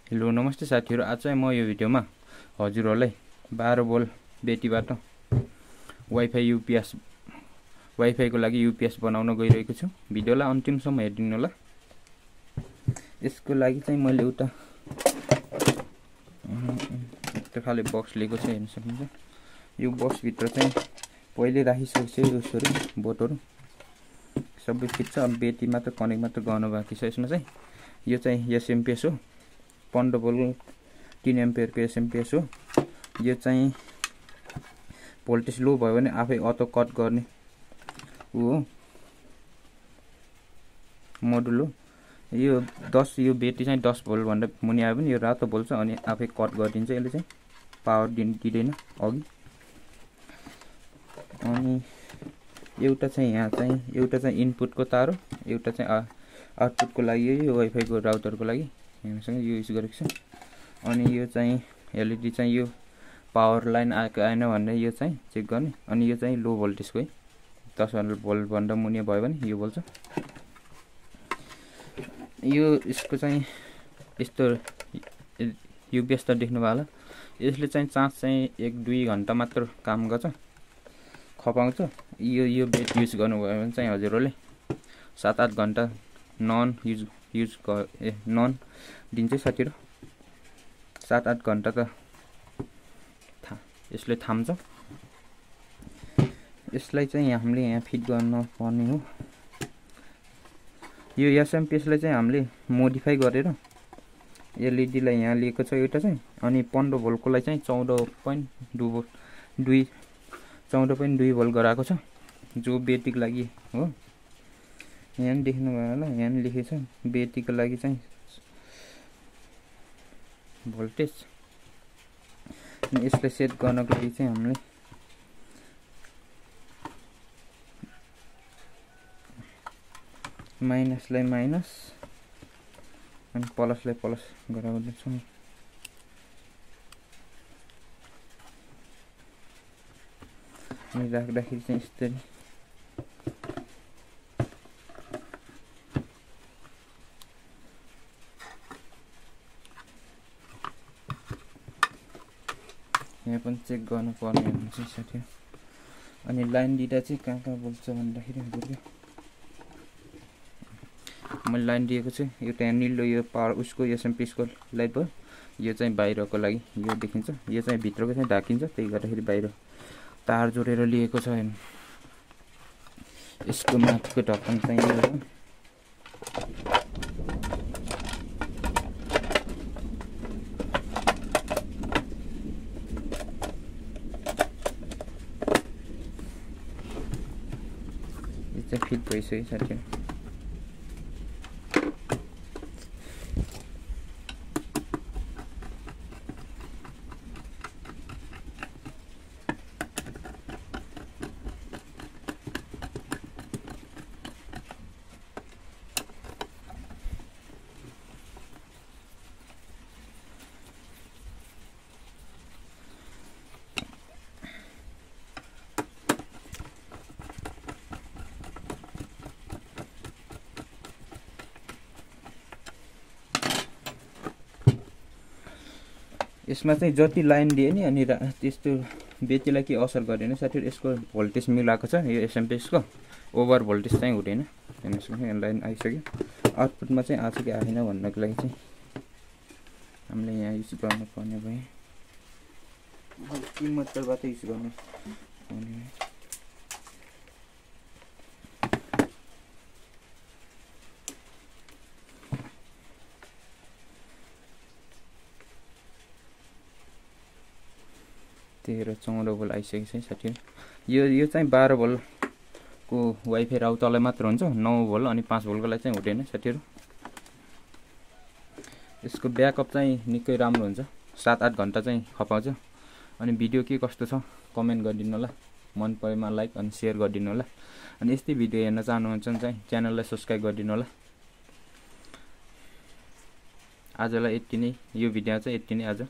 Hello नमस्ते साथीहरु, आज चाहिँ म यो भिडियोमा हजुरहरुलाई 12 भोल्ट ब्याट्रीबाट वाइफाई को लागि यूपीएस बनाउन गइरहेको छु। भिडियोलाई अन्तिमसम्म हेर्दिनु होला। यसको लागि चाहिँ मैले एउटा खाले बक्स लिएको छु, हेर्न सक्नुहुन्छ। यो बक्स भित्र चाहिँ पहिले राखिसकेको छु यसहरु बोटहरु सबै फिट छ। अब ब्याट्री मात्र कनेक्ट मात्र गर्न बाँकी छ। यसमा चाहिँ यो चाहिँ एसएमपीएस हो, 15 भोल्ट 3 एम्पियर को एसएमपीएस हो। यो चाहिँ भोल्टेज लो भयो भने आफै अटो कट गर्ने हो मोडुल हो। यो 10 यो ब्याट्री चाहिँ 10 भोल्ट भन्दा मुनि आयो भने यो रातो बोल्छ अनि आफै कट गरिदिन्छ। यसले चाहिँ पावर दिँदैन अघि। अनि एउटा चाहिँ यहाँ चाहिँ एउटा चाहिँ इनपुट को तार हो, एउटा चाहिँ आउटपुट को लागि यो वाइफाई को राउटर को लागि हामीसँग यो युज गरेको छ। अनि यो चाहिँ एलईडी चाहिँ यो पावर लाइन आएको आएन भन्ने यो चाहिँ चेक गर्ने। अनि यो चाहिँ लो भोल्टेज को है, 10 भोल्ट भन्दा मुनि भयो भने यो बोल्छ। यो यसको चाहिँ यस्तो यूपीएस त देख्नु भयो होला। यसले चाहिँ चार्ज चाहिँ 1-2 घण्टा मात्र काम गर्छ, खपाउँछ। यो ब्याट्री युज गर्नुभयो भने चाहिँ हजुरहरुले 7-8 घण्टा नन दिन्छ साथीहरु। 7-8 घण्टा त यसले थाम्छ। यसलाई चाहिँ हामीले यहाँ फिट गर्न पर्ने हो। यो एसएमपीएस लाई चाहिँ हामीले मोडिफाई गरेर एलईडी लाई यहाँ लिएको छ एउटा चाहिँ। अनि 15 भोल्ट को लाई चाहिँ 14.2 भोल्ट गराएको छ, जो ब्याट्री को लागि हो। यहाँ देख्नु भयो होला, यहाँ लेखेको छ ब्याट्री को लागि चाहिँ भोल्टेज। अनि यसले सेट गर्नको लागि चाहिँ हामीले माइनसलाई माइनस अनि प्लसलाई प्लस गराउँदै छौं। अनि राख्दाखेरि चाहिँ यसरी यहाँ पनि चेक गर्नु पर्ने हुन्छ साथी। अनि लाइन दिँदा चाहिँ कहाँ बोल्छ भन्दाखेरि हजुरले मैले लाइन दिएको छु। एउटा निलो यो पावर उसको एसएमपीएस को लाइट भयो। यो चाहिँ बाहिरको लागि यो देखिन्छ, यो चाहिँ भित्रको चाहिँ ढाकिन्छ, त्यही गर्दाखेरि बाहिर तार जोडेर लिएको छ। हैन यसको माथिको ढक्कन चाहिँ यो हो। फिट भइसक्यो साथीहरु। यसमा चाहिँ जति लाइन दिए नि अनि त्यस्तो ब्याट्रीलाई के असर गरेन साथीहरु। यसको भोल्टेज मिलाएको छ, यो एसएमपीएस को ओभर भोल्टेज चाहिँ हुँदैन। हेर्नुस् यहाँ लाइन आइसक्यो। आउटपुटमा चाहिँ आछ कि आएन भन्नको लागि चाहिँ हामीले यहाँ युज गर्न पर्ने भयो। के मतलबबाट युज गर्नु पर्ने 13-14 भोल्ट आइसकेको छ साथीहरु। यो चाहिँ 12 भोल्ट को वाइफाई राउटरलाई मात्र हुन्छ, 9 भोल्ट अनि 5 भोल्ट को लागि चाहिँ हुँदैन साथीहरु। यसको ब्याकअप चाहिँ निकै राम्रो हुन्छ, 7-8 घण्टा चाहिँ खपाउँछ। अनि भिडियो के कस्तो छ कमेन्ट गरिदिनु होला, मन परेमा लाइक अनि शेयर गरिदिनु होला। अनि यस्तै भिडियो हेर्न चाहनुहुन्छ भने चाहिँ च्यानललाई सब्स्क्राइब गरिदिनु होला। आजलाई यति नै, यो भिडियो चाहिँ यति नै आज।